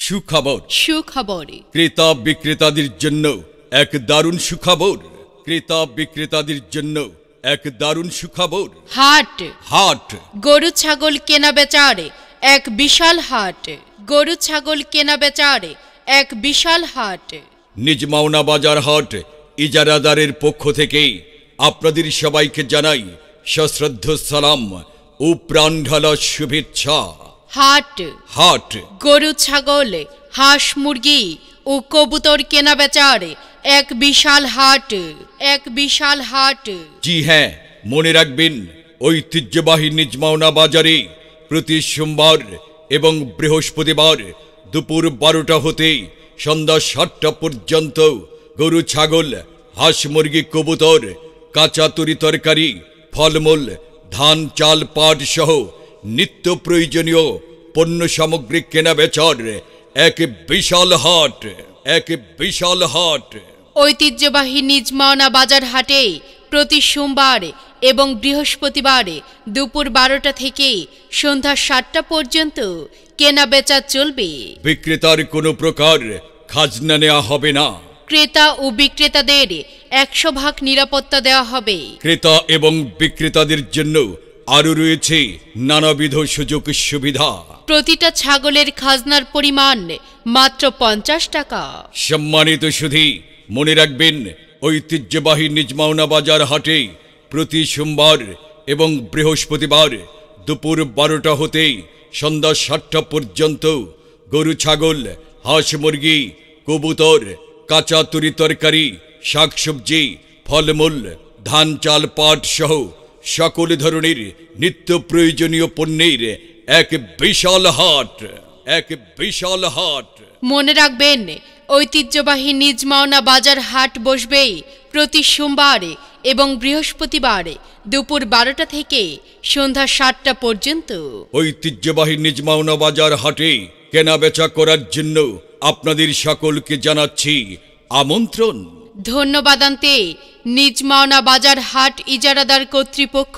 সুখবর সুখবর ক্রেতা বিক্রেতাদের জন্য এক দারুণ সুখবর। ক্রেতা বিক্রেতাদের জন্য এক দারুণ সুখবর। হাট হাট গরু ছাগল কেনা বেচার এক বিশাল হাট। গরু ছাগল কেনা বেচার এক বিশাল হাট। নিজ মাওনা বাজার হাট ইজারাদারের পক্ষ থেকে আপনাদের সবাইকে জানাই সশ্রদ্ধ সালাম ও প্রাণঢালা শুভেচ্ছা। হাট হাট গরু ছাগল হাঁস মুরগি ও কবুতর কেনা বেচার এক বিশাল হাট। এক বিশাল হাট। জি হ্যাঁ, মনে রাখবেন ঐতিহ্যবাহী নিজ মাওনা বাজারে প্রতি সোমবার এবং বৃহস্পতিবার দুপুর 12টা হতে সন্ধ্যা 7টা পর্যন্ত গরু ছাগল হাঁস মুরগি কবুতর কাঁচা তরি তরকারি ফলমূল ধান চাল পাট সহ নিত্য প্রয়োজনীয় পণ্য সামগ্রী কেনা বেচার এক বিশাল হাট। এক বিশাল হাট। ঐতিহ্যবাহী নিজ মাওনা বাজার হাটে প্রতি সোমবার এবং বৃহস্পতিবার দুপুর 12টা থেকে সন্ধ্যা 7টা পর্যন্ত কেনা বেচা চলবে। বিক্রেতার কোনো প্রকার খাজনা নেওয়া হবে না। ক্রেতা ও বিক্রেতাদের 100% নিরাপত্তা দেওয়া হবে। ক্রেতা এবং বিক্রেতাদের জন্য আরও রয়েছে নানাবিধ সুযোগ সুবিধা। প্রতিটা ছাগলের খাজনার পরিমাণ মাত্র 50 টাকা। সম্মানিত সুধী, মনে রাখবেন ঐতিহ্যবাহী নিজ মাওনা বাজার হাটে প্রতি সোমবার এবং বৃহস্পতিবার দুপুর 12টা হতে সন্ধ্যা 7টা পর্যন্ত গরু ছাগল হাঁস মুরগি কবুতর কাঁচা তরি তরকারি শাকসবজি ফলমূল ধান চাল পাট সহ সকল ধরনের নিত্য প্রয়োজনীয় পণ্যের এক বিশাল হাট। এক বিশাল হাট। মনে রাখবেন ঐতিহ্যবাহী নিজ মাওনা বাজার হাট বসবে প্রতি সোমবার এবং বৃহস্পতিবার দুপুর 12টা থেকে সন্ধ্যা 7টা পর্যন্ত। ঐতিহ্যবাহী নিজ মাওনা বাজার হাটে কেনা বেচা করার জন্য আপনাদের সকলকে জানাচ্ছি আমন্ত্রণ। ধন্যবাদান্তে নিজ মাওনা বাজার হাট ইজারাদার কর্তৃপক্ষ।